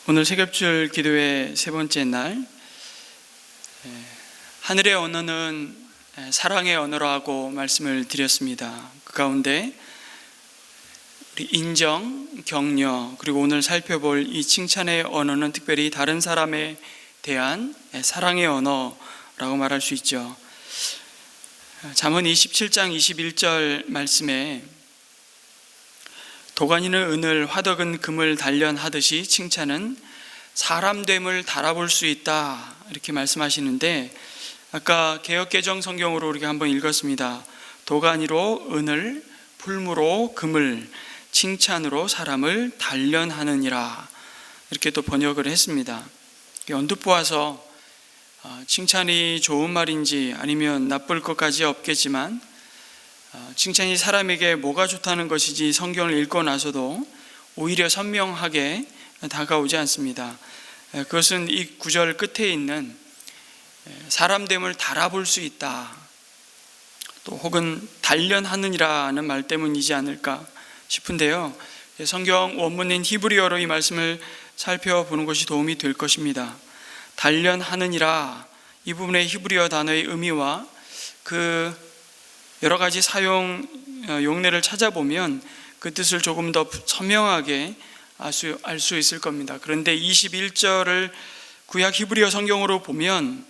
오늘 새벽줄 기도의 세 번째 날, 하늘의 언어는 사랑의 언어라고 말씀을 드렸습니다. 그 가운데 우리 인정, 격려, 그리고 오늘 살펴볼 이 칭찬의 언어는 특별히 다른 사람에 대한 사랑의 언어라고 말할 수 있죠. 잠언 27장 21절 말씀에 도가니는 은을, 화덕은 금을 단련하듯이 칭찬은 사람됨을 달아볼 수 있다, 이렇게 말씀하시는데, 아까 개역개정 성경으로 우리가 한번 읽었습니다. 도가니로 은을, 풀무로 금을, 칭찬으로 사람을 단련하느니라, 이렇게 또 번역을 했습니다. 언뜻 보아서 칭찬이 좋은 말인지 아니면 나쁠 것까지 없겠지만, 칭찬이 사람에게 뭐가 좋다는 것이지 성경을 읽고 나서도 오히려 선명하게 다가오지 않습니다. 그것은 이 구절 끝에 있는 사람됨을 달아볼 수 있다, 또 혹은 단련하느니라는 말 때문이지 않을까 싶은데요. 성경 원문인 히브리어로 이 말씀을 살펴보는 것이 도움이 될 것입니다. 단련하느니라, 이 부분의 히브리어 단어의 의미와 그 여러 가지 사용 용례를 찾아보면 그 뜻을 조금 더 선명하게 알 수 있을 겁니다. 그런데 21절을 구약 히브리어 성경으로 보면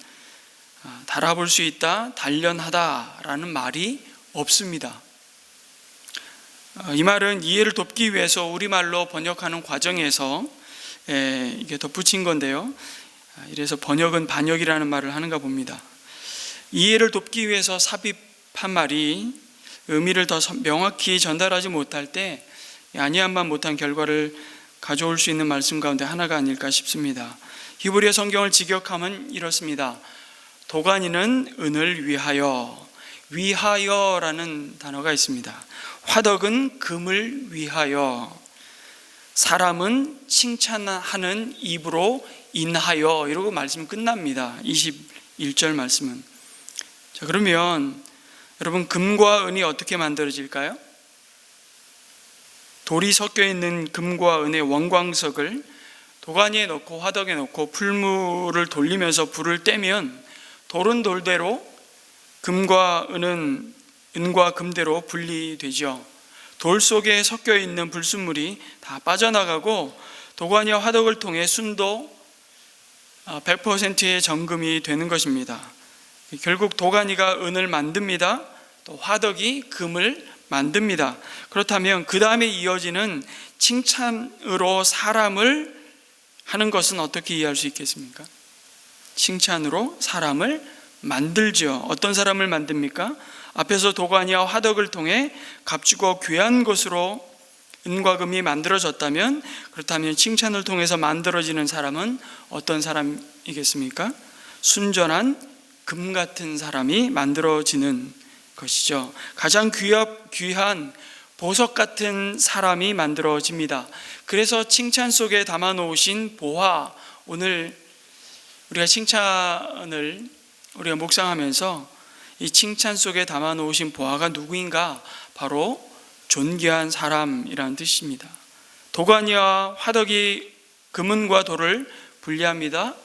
달아볼 수 있다, 단련하다라는 말이 없습니다. 이 말은 이해를 돕기 위해서 우리말로 번역하는 과정에서 이게 덧붙인 건데요. 이래서 번역은 반역이라는 말을 하는가 봅니다. 이해를 돕기 위해서 삽입한 말이 의미를 더 명확히 전달하지 못할 때 아니함만 못한 결과를 가져올 수 있는 말씀 가운데 하나가 아닐까 싶습니다. 히브리어 성경을 직역하면 이렇습니다. 도가니는 은을 위하여, 위하여라는 단어가 있습니다. 화덕은 금을 위하여, 사람은 칭찬하는 입으로 인하여, 이러고 말씀이 끝납니다. 21절 말씀은. 자, 그러면 여러분, 금과 은이 어떻게 만들어질까요? 돌이 섞여 있는 금과 은의 원광석을 도가니에 넣고 화덕에 넣고 풀무를 돌리면서 불을 떼면 돌은 돌대로, 금과 은은 은과 금대로 분리되죠. 돌 속에 섞여 있는 불순물이 다 빠져나가고 도가니와 화덕을 통해 순도 100%의 정금이 되는 것입니다. 결국 도가니가 은을 만듭니다. 또 화덕이 금을 만듭니다. 그렇다면 그 다음에 이어지는 칭찬으로 사람을 하는 것은 어떻게 이해할 수 있겠습니까? 칭찬으로 사람을 만들죠. 어떤 사람을 만듭니까? 앞에서 도가니와 화덕을 통해 값주고 귀한 것으로 은과 금이 만들어졌다면, 그렇다면 칭찬을 통해서 만들어지는 사람은 어떤 사람이겠습니까? 순전한 금 같은 사람이 만들어지는 것이죠. 가장 귀한 보석 같은 사람이 만들어집니다. 그래서 칭찬 속에 담아 놓으신 보화, 오늘 우리가 칭찬을 우리가 묵상하면서 이 칭찬 속에 담아 놓으신 보화가 누구인가? 바로 존귀한 사람이라는 뜻입니다. 도가니와 화덕이 금은과 돌을 분리합니다.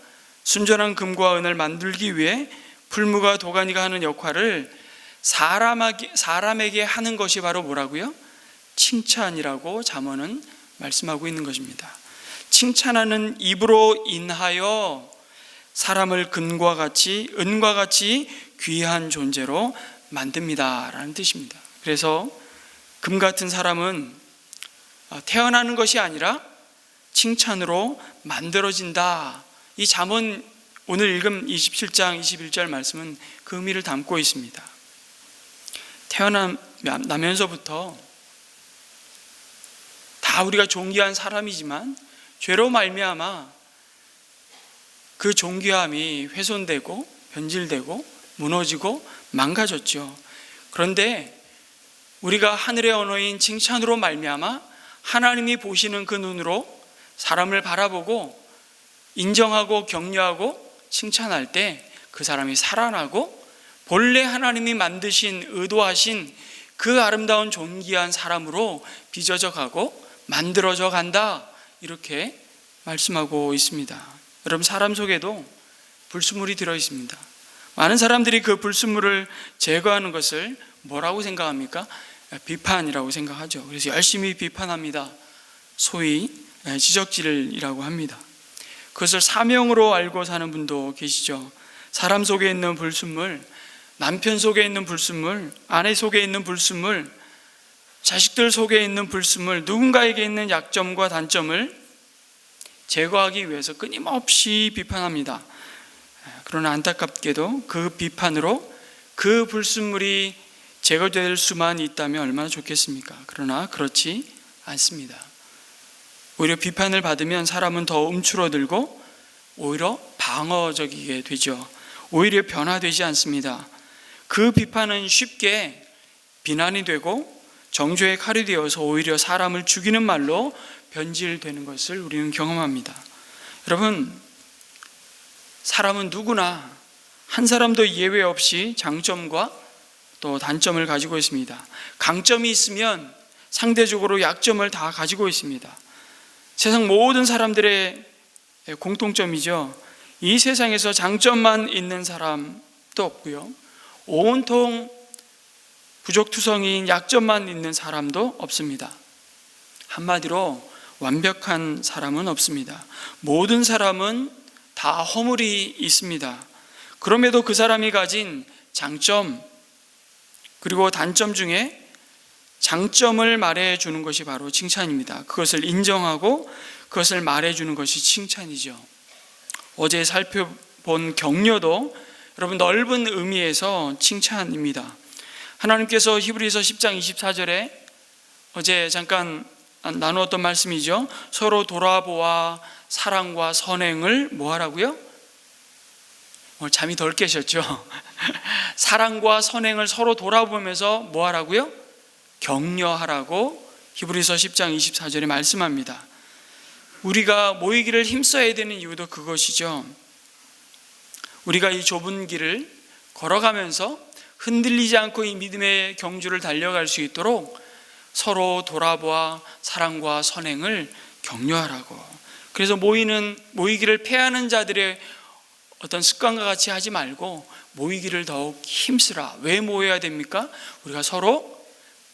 순전한 금과 은을 만들기 위해 풀무가 도가니가 하는 역할을 사람에게 하는 것이 바로 뭐라고요? 칭찬이라고 잠언은 말씀하고 있는 것입니다. 칭찬하는 입으로 인하여 사람을 금과 같이, 은과 같이 귀한 존재로 만듭니다 라는 뜻입니다. 그래서 금 같은 사람은 태어나는 것이 아니라 칭찬으로 만들어진다. 이 잠언 오늘 읽은 27장 21절 말씀은 그 의미를 담고 있습니다. 태어나면서부터 다 우리가 존귀한 사람이지만 죄로 말미암아 그 존귀함이 훼손되고 변질되고 무너지고 망가졌죠. 그런데 우리가 하늘의 언어인 칭찬으로 말미암아 하나님이 보시는 그 눈으로 사람을 바라보고 인정하고 격려하고 칭찬할 때 그 사람이 살아나고 본래 하나님이 만드신, 의도하신 그 아름다운 존귀한 사람으로 빚어져 가고 만들어져 간다, 이렇게 말씀하고 있습니다. 여러분, 사람 속에도 불순물이 들어 있습니다. 많은 사람들이 그 불순물을 제거하는 것을 뭐라고 생각합니까? 비판이라고 생각하죠. 그래서 열심히 비판합니다. 소위 지적질이라고 합니다. 그것을 사명으로 알고 사는 분도 계시죠. 사람 속에 있는 불순물, 남편 속에 있는 불순물, 아내 속에 있는 불순물, 자식들 속에 있는 불순물, 누군가에게 있는 약점과 단점을 제거하기 위해서 끊임없이 비판합니다. 그러나 안타깝게도 그 비판으로 그 불순물이 제거될 수만 있다면 얼마나 좋겠습니까? 그러나 그렇지 않습니다. 오히려 비판을 받으면 사람은 더 움츠러들고 오히려 방어적이게 되죠. 오히려 변화되지 않습니다. 그 비판은 쉽게 비난이 되고 정죄의 칼이 되어서 오히려 사람을 죽이는 말로 변질되는 것을 우리는 경험합니다. 여러분, 사람은 누구나 한 사람도 예외 없이 장점과 또 단점을 가지고 있습니다. 강점이 있으면 상대적으로 약점을 다 가지고 있습니다. 세상 모든 사람들의 공통점이죠. 이 세상에서 장점만 있는 사람도 없고요, 온통 부족투성이인 약점만 있는 사람도 없습니다. 한마디로 완벽한 사람은 없습니다. 모든 사람은 다 허물이 있습니다. 그럼에도 그 사람이 가진 장점 그리고 단점 중에 장점을 말해주는 것이 바로 칭찬입니다. 그것을 인정하고 그것을 말해주는 것이 칭찬이죠. 어제 살펴본 격려도 여러분 넓은 의미에서 칭찬입니다. 하나님께서 히브리서 10장 24절에 어제 잠깐 나누었던 말씀이죠. 서로 돌아보아 사랑과 선행을 뭐 하라고요? 오늘 잠이 덜 깨셨죠? 사랑과 선행을 서로 돌아보면서 뭐 하라고요? 격려하라고 히브리서 10장 24절에 말씀합니다. 우리가 모이기를 힘써야 되는 이유도 그것이죠. 우리가 이 좁은 길을 걸어가면서 흔들리지 않고 이 믿음의 경주를 달려갈 수 있도록 서로 돌아보아 사랑과 선행을 격려하라고. 그래서 모이기를 패하는 자들의 어떤 습관과 같이 하지 말고 모이기를 더욱 힘쓰라. 왜 모여야 됩니까? 우리가 서로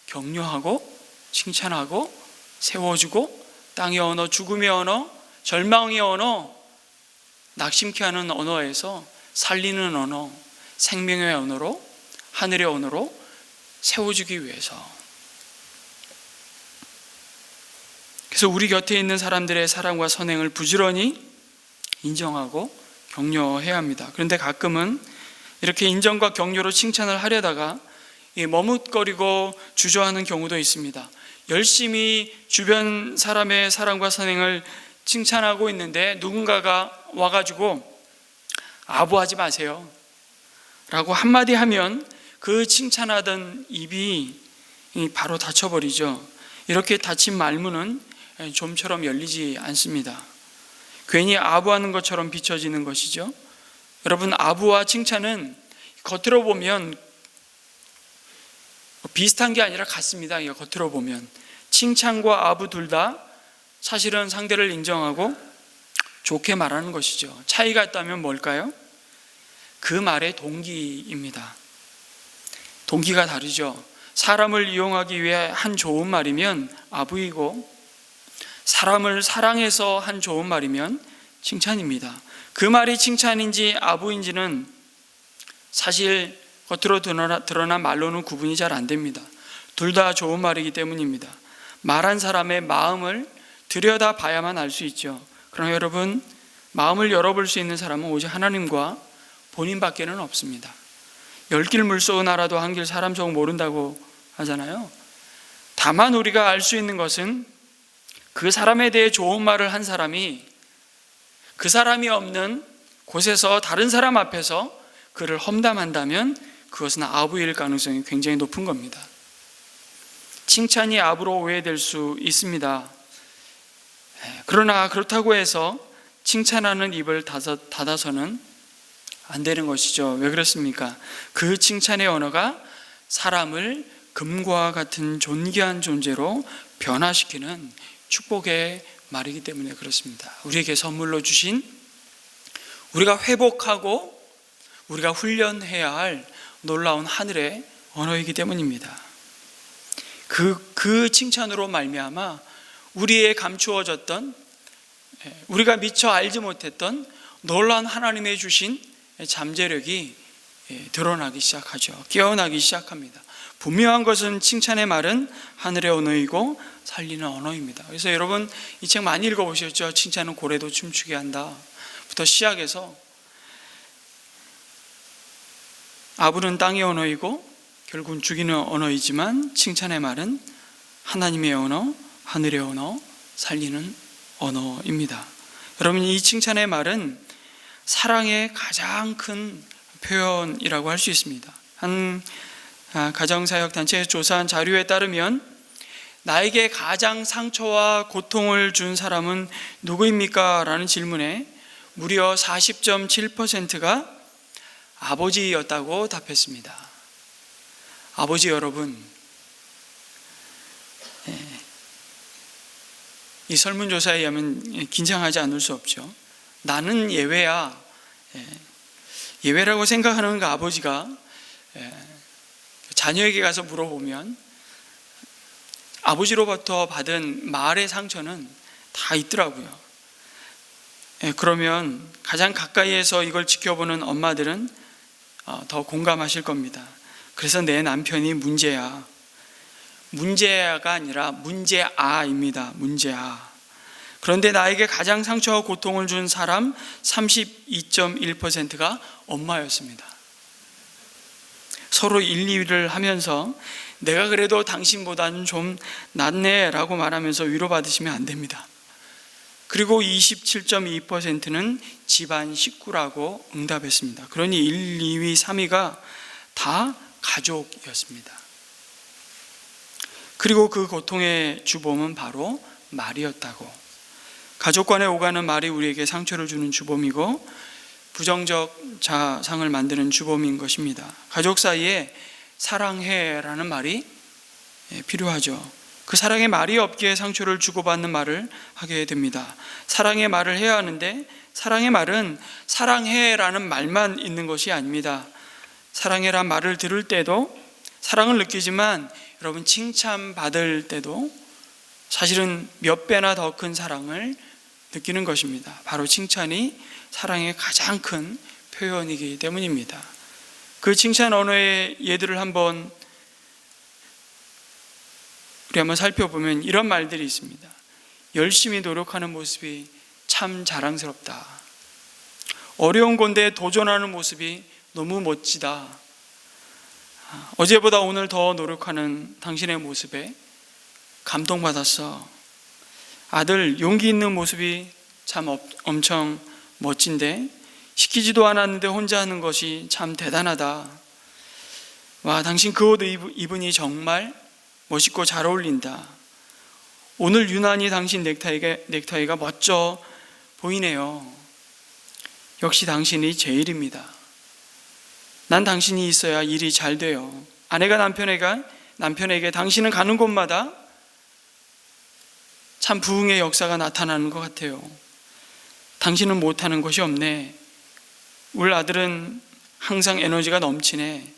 격려하고 칭찬하고 세워주고 땅의 언어, 죽음의 언어, 절망의 언어, 낙심케 하는 언어에서 살리는 언어, 생명의 언어로, 하늘의 언어로 세워주기 위해서. 그래서 우리 곁에 있는 사람들의 사랑과 선행을 부지런히 인정하고 격려해야 합니다. 그런데 가끔은 이렇게 인정과 격려로 칭찬을 하려다가 머뭇거리고 주저하는 경우도 있습니다. 열심히 주변 사람의 사랑과 선행을 칭찬하고 있는데 누군가가 와가지고 아부하지 마세요 라고 한마디 하면 그 칭찬하던 입이 바로 닫혀버리죠. 이렇게 닫힌 말문은 좀처럼 열리지 않습니다. 괜히 아부하는 것처럼 비춰지는 것이죠. 여러분, 아부와 칭찬은 겉으로 보면 비슷한 게 아니라 같습니다. 겉으로 보면 칭찬과 아부 둘 다 사실은 상대를 인정하고 좋게 말하는 것이죠. 차이가 있다면 뭘까요? 그 말의 동기입니다. 동기가 다르죠. 사람을 이용하기 위해 한 좋은 말이면 아부이고 사람을 사랑해서 한 좋은 말이면 칭찬입니다. 그 말이 칭찬인지 아부인지는 사실 겉으로 드러난 말로는 구분이 잘 안 됩니다. 둘 다 좋은 말이기 때문입니다. 말한 사람의 마음을 들여다봐야만 알 수 있죠. 그러나 여러분, 마음을 열어볼 수 있는 사람은 오직 하나님과 본인밖에는 없습니다. 열 길 물속은 알아도 한 길 사람 속 모른다고 하잖아요. 다만 우리가 알 수 있는 것은 그 사람에 대해 좋은 말을 한 사람이 그 사람이 없는 곳에서 다른 사람 앞에서 그를 험담한다면 그것은 아부일 가능성이 굉장히 높은 겁니다. 칭찬이 아부로 오해될 수 있습니다. 그러나 그렇다고 해서 칭찬하는 입을 닫아서는 안 되는 것이죠. 왜 그렇습니까? 그 칭찬의 언어가 사람을 금과 같은 존귀한 존재로 변화시키는 축복의 말이기 때문에 그렇습니다. 우리에게 선물로 주신, 우리가 회복하고 우리가 훈련해야 할 놀라운 하늘의 언어이기 때문입니다. 그 칭찬으로 말미암아 우리의 감추어졌던, 우리가 미처 알지 못했던 놀라운 하나님의 주신 잠재력이 드러나기 시작하죠. 깨어나기 시작합니다. 분명한 것은 칭찬의 말은 하늘의 언어이고 살리는 언어입니다. 그래서 여러분 이 책 많이 읽어보셨죠? 칭찬은 고래도 춤추게 한다 부터 시작해서 아부는 땅의 언어이고 결국은 죽이는 언어이지만 칭찬의 말은 하나님의 언어, 하늘의 언어, 살리는 언어입니다. 여러분 이 칭찬의 말은 사랑의 가장 큰 표현이라고 할 수 있습니다. 한 가정사역단체에서 조사한 자료에 따르면 나에게 가장 상처와 고통을 준 사람은 누구입니까? 라는 질문에 무려 40.7%가 아버지였다고 답했습니다. 아버지 여러분, 이 설문조사에 의하면 긴장하지 않을 수 없죠. 나는 예외야, 예외라고 생각하는 그 아버지가 자녀에게 가서 물어보면 아버지로부터 받은 말의 상처는 다 있더라고요. 그러면 가장 가까이에서 이걸 지켜보는 엄마들은 더 공감하실 겁니다. 그래서 내 남편이 문제야. 문제야가 아니라 문제아입니다. 문제아. 그런데 나에게 가장 상처와 고통을 준 사람 32.1%가 엄마였습니다. 서로 1, 2위를 하면서 내가 그래도 당신보다는 좀 낫네 라고 말하면서 위로받으시면 안 됩니다. 그리고 27.2%는 집안 식구라고 응답했습니다. 그러니 1, 2위, 3위가 다 가족이었습니다. 그리고 그 고통의 주범은 바로 말이었다고. 가족 간에 오가는 말이 우리에게 상처를 주는 주범이고 부정적 자상을 만드는 주범인 것입니다. 가족 사이에 사랑해라는 말이 필요하죠. 그 사랑의 말이 없기에 상처를 주고받는 말을 하게 됩니다. 사랑의 말을 해야 하는데 사랑의 말은 사랑해라는 말만 있는 것이 아닙니다. 사랑해란 말을 들을 때도 사랑을 느끼지만 여러분 칭찬받을 때도 사실은 몇 배나 더 큰 사랑을 느끼는 것입니다. 바로 칭찬이 사랑의 가장 큰 표현이기 때문입니다. 그 칭찬 언어의 예들을 한번 우리 한번 살펴보면 이런 말들이 있습니다. 열심히 노력하는 모습이 참 자랑스럽다. 어려운 건데 도전하는 모습이 너무 멋지다. 어제보다 오늘 더 노력하는 당신의 모습에 감동받았어. 아들 용기 있는 모습이 참 엄청 멋진데 시키지도 않았는데 혼자 하는 것이 참 대단하다. 와, 당신 그 옷 입으니 정말 멋있고 잘 어울린다. 오늘 유난히 당신 넥타이가 멋져 보이네요. 역시 당신이 제일입니다. 난 당신이 있어야 일이 잘 돼요. 아내가 남편에게 당신은 가는 곳마다 참 부흥의 역사가 나타나는 것 같아요. 당신은 못하는 것이 없네. 우리 아들은 항상 에너지가 넘치네.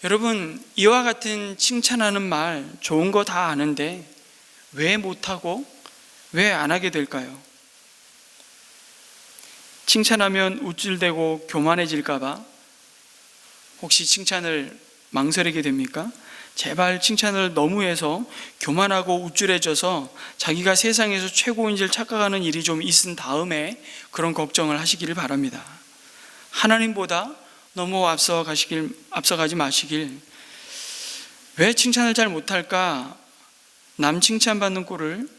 여러분, 이와 같은 칭찬하는 말 좋은 거 다 아는데 왜 못하고 왜 안 하게 될까요? 칭찬하면 우쭐대고 교만해질까 봐 혹시 칭찬을 망설이게 됩니까? 제발 칭찬을 너무 해서 교만하고 우쭐해져서 자기가 세상에서 최고인 줄 착각하는 일이 좀 있은 다음에 그런 걱정을 하시기를 바랍니다. 하나님보다 너무 앞서가지 마시길. 왜 칭찬을 잘 못할까? 남 칭찬받는 꼴을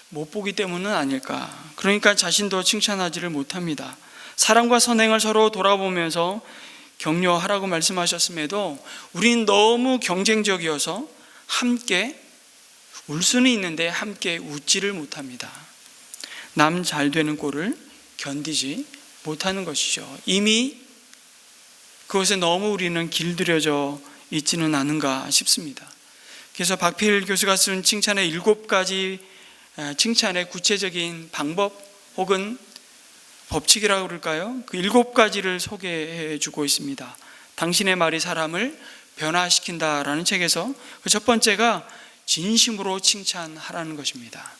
못 보기 때문은 아닐까? 그러니까 자신도 칭찬하지를 못합니다. 사랑과 선행을 서로 돌아보면서 격려하라고 말씀하셨음에도 우린 너무 경쟁적이어서 함께 울 수는 있는데 함께 웃지를 못합니다. 남 잘 되는 꼴을 견디지 못하는 것이죠. 이미 그것에 너무 우리는 길들여져 있지는 않은가 싶습니다. 그래서 박필 교수가 쓴 칭찬의 7가지 칭찬의 구체적인 방법 혹은 법칙이라고 그럴까요? 그 7가지를 소개해 주고 있습니다. 당신의 말이 사람을 변화시킨다라는 책에서 그 첫 번째가 진심으로 칭찬하라는 것입니다.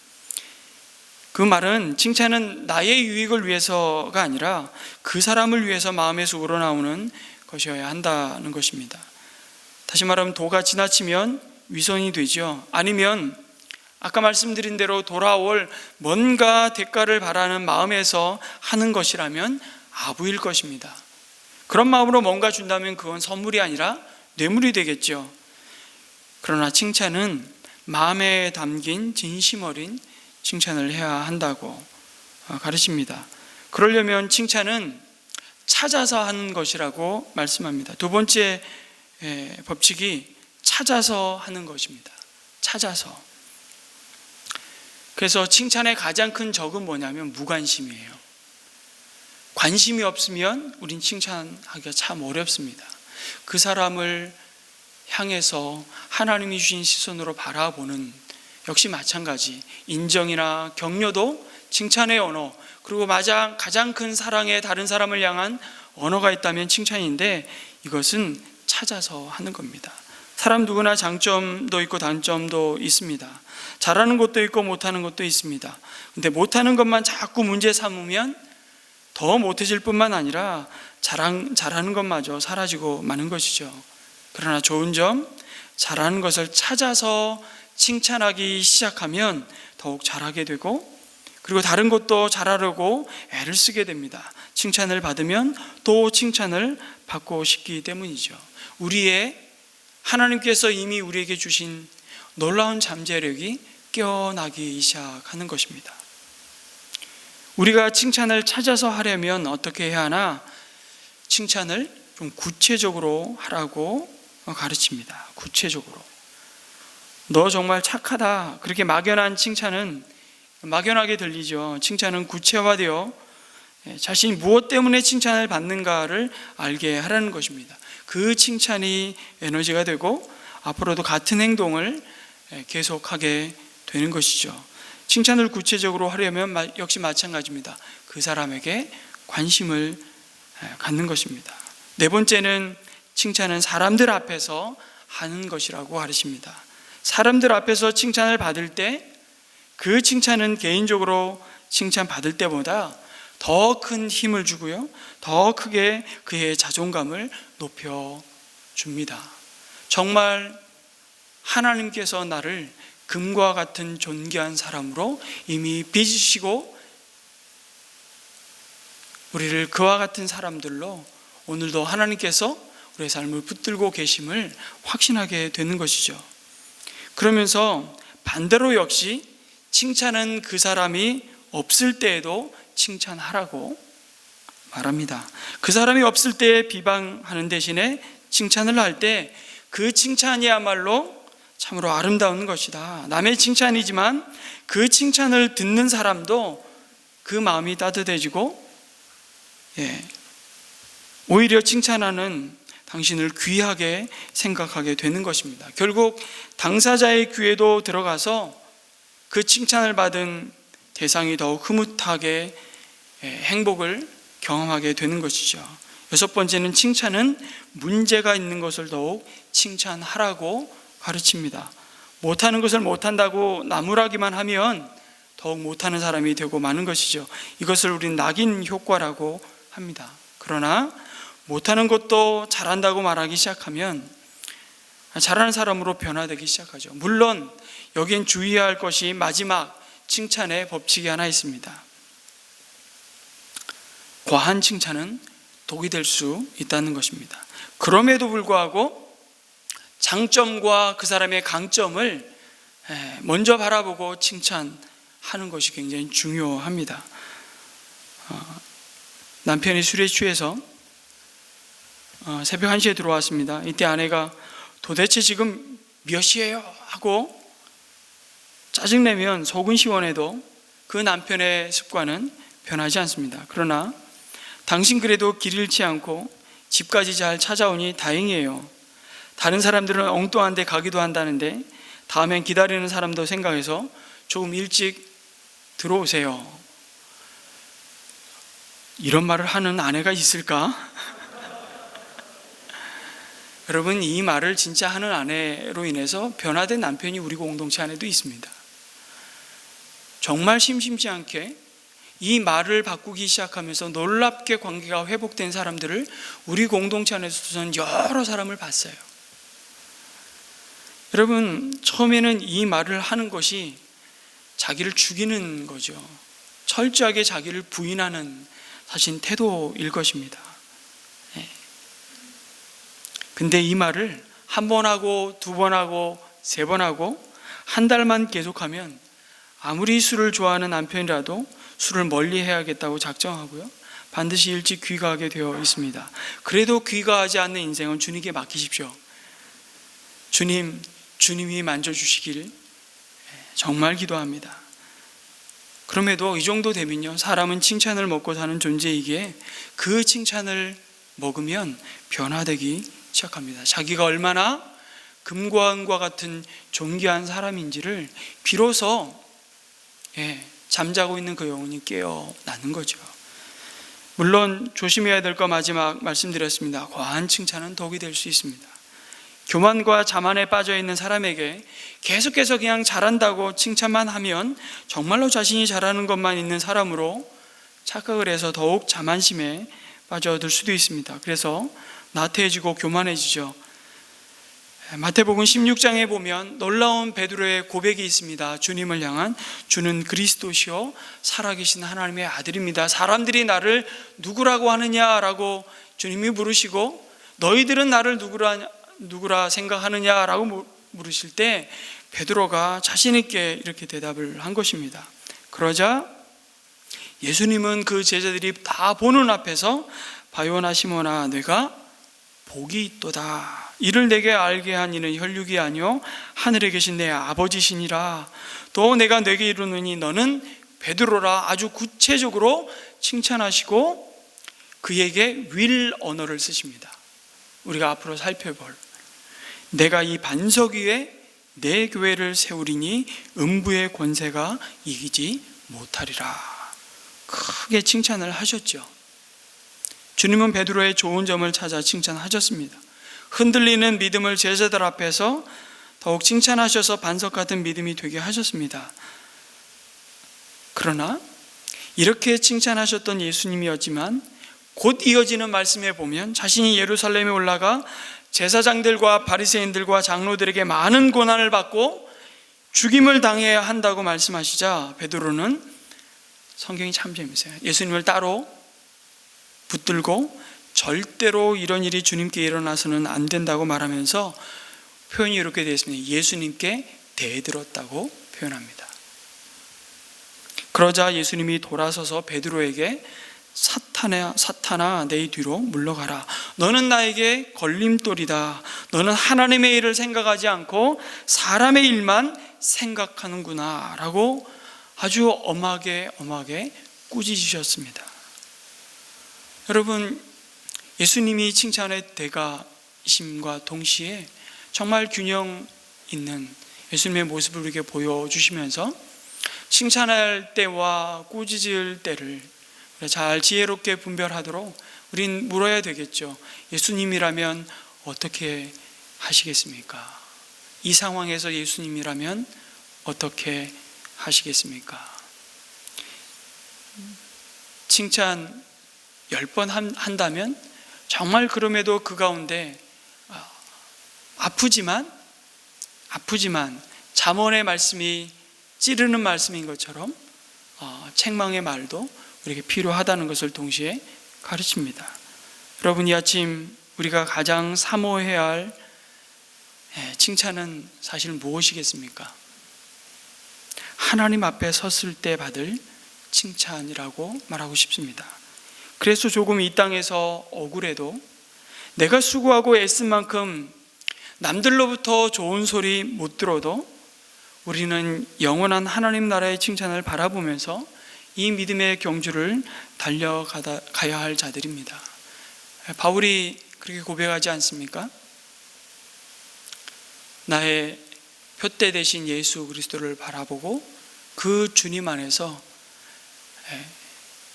그 말은 칭찬은 나의 유익을 위해서가 아니라 그 사람을 위해서 마음에서 우러나오는 것이어야 한다는 것입니다. 다시 말하면 도가 지나치면 위선이 되죠. 아니면 아까 말씀드린 대로 돌아올 뭔가 대가를 바라는 마음에서 하는 것이라면 아부일 것입니다. 그런 마음으로 뭔가 준다면 그건 선물이 아니라 뇌물이 되겠죠. 그러나 칭찬은 마음에 담긴 진심 어린 칭찬을 해야 한다고 가르칩니다. 그러려면 칭찬은 찾아서 하는 것이라고 말씀합니다. 두 번째 법칙이 찾아서 하는 것입니다. 찾아서. 그래서 칭찬의 가장 큰 적은 뭐냐면 무관심이에요. 관심이 없으면 우린 칭찬하기가 참 어렵습니다. 그 사람을 향해서 하나님이 주신 시선으로 바라보는, 역시 마찬가지, 인정이나 격려도 칭찬의 언어, 그리고 가장 큰 사랑의 다른 사람을 향한 언어가 있다면 칭찬인데, 이것은 찾아서 하는 겁니다. 사람 누구나 장점도 있고 단점도 있습니다. 잘하는 것도 있고 못하는 것도 있습니다. 근데 못하는 것만 자꾸 문제 삼으면 더 못해질 뿐만 아니라 잘하는 것마저 사라지고 마는 것이죠. 그러나 좋은 점, 잘하는 것을 찾아서 칭찬하기 시작하면 더욱 잘하게 되고, 그리고 다른 것도 잘하려고 애를 쓰게 됩니다. 칭찬을 받으면 또 칭찬을 받고 싶기 때문이죠. 하나님께서 이미 우리에게 주신 놀라운 잠재력이 깨어나기 시작하는 것입니다. 우리가 칭찬을 찾아서 하려면 어떻게 해야 하나? 칭찬을 좀 구체적으로 하라고 가르칩니다. 구체적으로. 너 정말 착하다. 그렇게 막연한 칭찬은 막연하게 들리죠. 칭찬은 구체화되어 자신이 무엇 때문에 칭찬을 받는가를 알게 하라는 것입니다. 그 칭찬이 에너지가 되고 앞으로도 같은 행동을 계속하게 되는 것이죠. 칭찬을 구체적으로 하려면 역시 마찬가지입니다. 그 사람에게 관심을 갖는 것입니다. 네 번째는 칭찬은 사람들 앞에서 하는 것이라고 가르칩니다. 사람들 앞에서 칭찬을 받을 때 그 칭찬은 개인적으로 칭찬받을 때보다 더 큰 힘을 주고요, 더 크게 그의 자존감을 높여줍니다. 정말 하나님께서 나를 금과 같은 존귀한 사람으로 이미 빚으시고 우리를 그와 같은 사람들로 오늘도 하나님께서 우리의 삶을 붙들고 계심을 확신하게 되는 것이죠. 그러면서 반대로 역시 칭찬은 그 사람이 없을 때에도 칭찬하라고 말합니다. 그 사람이 없을 때 비방하는 대신에 칭찬을 할 때 그 칭찬이야말로 참으로 아름다운 것이다. 남의 칭찬이지만 그 칭찬을 듣는 사람도 그 마음이 따뜻해지고 오히려 칭찬하는 당신을 귀하게 생각하게 되는 것입니다. 결국 당사자의 귀에도 들어가서 그 칭찬을 받은 대상이 더욱 흐뭇하게 행복을 경험하게 되는 것이죠. 여섯 번째는 칭찬은 문제가 있는 것을 더욱 칭찬하라고 가르칩니다. 못하는 것을 못한다고 나무라기만 하면 더욱 못하는 사람이 되고 마는 것이죠. 이것을 우리는 낙인 효과라고 합니다. 그러나 못하는 것도 잘한다고 말하기 시작하면 잘하는 사람으로 변화되기 시작하죠. 물론 여기엔 주의해야 할 것이 마지막 칭찬의 법칙이 하나 있습니다. 과한 칭찬은 독이 될 수 있다는 것입니다. 그럼에도 불구하고 장점과 그 사람의 강점을 먼저 바라보고 칭찬하는 것이 굉장히 중요합니다. 남편이 술에 취해서 새벽 1시에 들어왔습니다. 이때 아내가 도대체 지금 몇 시예요? 하고 짜증내면 속은 시원해도 그 남편의 습관은 변하지 않습니다. 그러나 당신 그래도 길 잃지 않고 집까지 잘 찾아오니 다행이에요. 다른 사람들은 엉뚱한 데 가기도 한다는데 다음엔 기다리는 사람도 생각해서 조금 일찍 들어오세요. 이런 말을 하는 아내가 있을까? 여러분, 이 말을 진짜 하는 아내로 인해서 변화된 남편이 우리 공동체 안에도 있습니다. 정말 심심치 않게 이 말을 바꾸기 시작하면서 놀랍게 관계가 회복된 사람들을 우리 공동체 안에서 저는 여러 사람을 봤어요. 여러분, 처음에는 이 말을 하는 것이 자기를 죽이는 거죠. 철저하게 자기를 부인하는 사실 태도일 것입니다. 근데 이 말을 한 번 하고 두 번 하고 세 번 하고 한 달만 계속하면 아무리 술을 좋아하는 남편이라도 술을 멀리 해야겠다고 작정하고요, 반드시 일찍 귀가하게 되어 있습니다. 그래도 귀가하지 않는 인생은 주님께 맡기십시오. 주님이 만져주시길 정말 기도합니다. 그럼에도 이 정도 되면요, 사람은 칭찬을 먹고 사는 존재이기에 그 칭찬을 먹으면 변화되기 시작합니다. 자기가 얼마나 금과 은과 같은 존귀한 사람인지를 비로소 잠자고 있는 그 영혼이 깨어나는 거죠. 물론 조심해야 될 거 마지막 말씀드렸습니다. 과한 칭찬은 독이 될 수 있습니다. 교만과 자만에 빠져 있는 사람에게 계속해서 그냥 잘한다고 칭찬만 하면 정말로 자신이 잘하는 것만 있는 사람으로 착각을 해서 더욱 자만심에 빠져들 수도 있습니다. 그래서 나태해지고 교만해지죠. 마태복음 16장에 보면 놀라운 베드로의 고백이 있습니다. 주님을 향한, 주는 그리스도시요 살아계신 하나님의 아들입니다. 사람들이 나를 누구라고 하느냐라고 주님이 물으시고, 너희들은 나를 누구라 생각하느냐라고 물으실 때 베드로가 자신 있게 이렇게 대답을 한 것입니다. 그러자 예수님은 그 제자들이 다 보는 앞에서 바요나 시몬아, 내가 복이 있도다. 이를 내게 알게 한 이는 혈육이 아니요 하늘에 계신 내 아버지시니라. 또 내가 내게 이르노니 너는 베드로라. 아주 구체적으로 칭찬하시고 그에게 will 언어를 쓰십니다. 우리가 앞으로 살펴볼, 내가 이 반석 위에 내 교회를 세우리니 음부의 권세가 이기지 못하리라. 크게 칭찬을 하셨죠. 주님은 베드로의 좋은 점을 찾아 칭찬하셨습니다. 흔들리는 믿음을 제자들 앞에서 더욱 칭찬하셔서 반석 같은 믿음이 되게 하셨습니다. 그러나 이렇게 칭찬하셨던 예수님이었지만 곧 이어지는 말씀에 보면 자신이 예루살렘에 올라가 제사장들과 바리새인들과 장로들에게 많은 고난을 받고 죽임을 당해야 한다고 말씀하시자 베드로는, 성경이 참 재밌어요, 예수님을 따로 붙들고 절대로 이런 일이 주님께 일어나서는 안 된다고 말하면서 표현이 이렇게 되어 있습니다. 예수님께 대들었다고 표현합니다. 그러자 예수님이 돌아서서 베드로에게 사탄아 내 뒤로 물러가라. 너는 나에게 걸림돌이다. 너는 하나님의 일을 생각하지 않고 사람의 일만 생각하는구나 라고 아주 엄하게 꾸짖으셨습니다. 여러분, 예수님이 칭찬의 대가이심과 동시에 정말 균형 있는 예수님의 모습을 우리에게 보여주시면서 칭찬할 때와 꾸짖을 때를 잘 지혜롭게 분별하도록 우린 물어야 되겠죠. 예수님이라면 어떻게 하시겠습니까? 이 상황에서 예수님이라면 어떻게 하시겠습니까? 칭찬 10번 한다면 정말 그럼에도 그 가운데 아프지만 잠언의 말씀이 찌르는 말씀인 것처럼 책망의 말도 우리에게 필요하다는 것을 동시에 가르칩니다. 여러분, 이 아침 우리가 가장 사모해야 할 칭찬은 사실 무엇이겠습니까? 하나님 앞에 섰을 때 받을 칭찬이라고 말하고 싶습니다. 그래서 조금 이 땅에서 억울해도 내가 수고하고 애쓴 만큼 남들로부터 좋은 소리 못 들어도 우리는 영원한 하나님 나라의 칭찬을 바라보면서 이 믿음의 경주를 달려가야 할 자들입니다. 바울이 그렇게 고백하지 않습니까? 나의 표대 되신 예수 그리스도를 바라보고 그 주님 안에서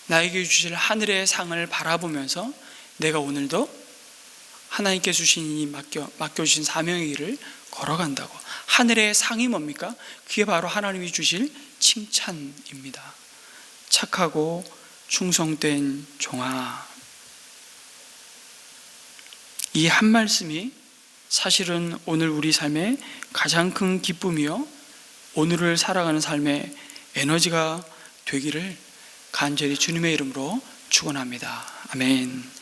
나에게 주실 하늘의 상을 바라보면서 내가 오늘도 하나님께 주신 이 맡겨주신 사명의 길을 걸어간다고. 하늘의 상이 뭡니까? 그게 바로 하나님이 주실 칭찬입니다. 착하고 충성된 종아. 이 한 말씀이 사실은 오늘 우리 삶의 가장 큰 기쁨이요, 오늘을 살아가는 삶의 에너지가 되기를 간절히 주님의 이름으로 축원합니다. 아멘.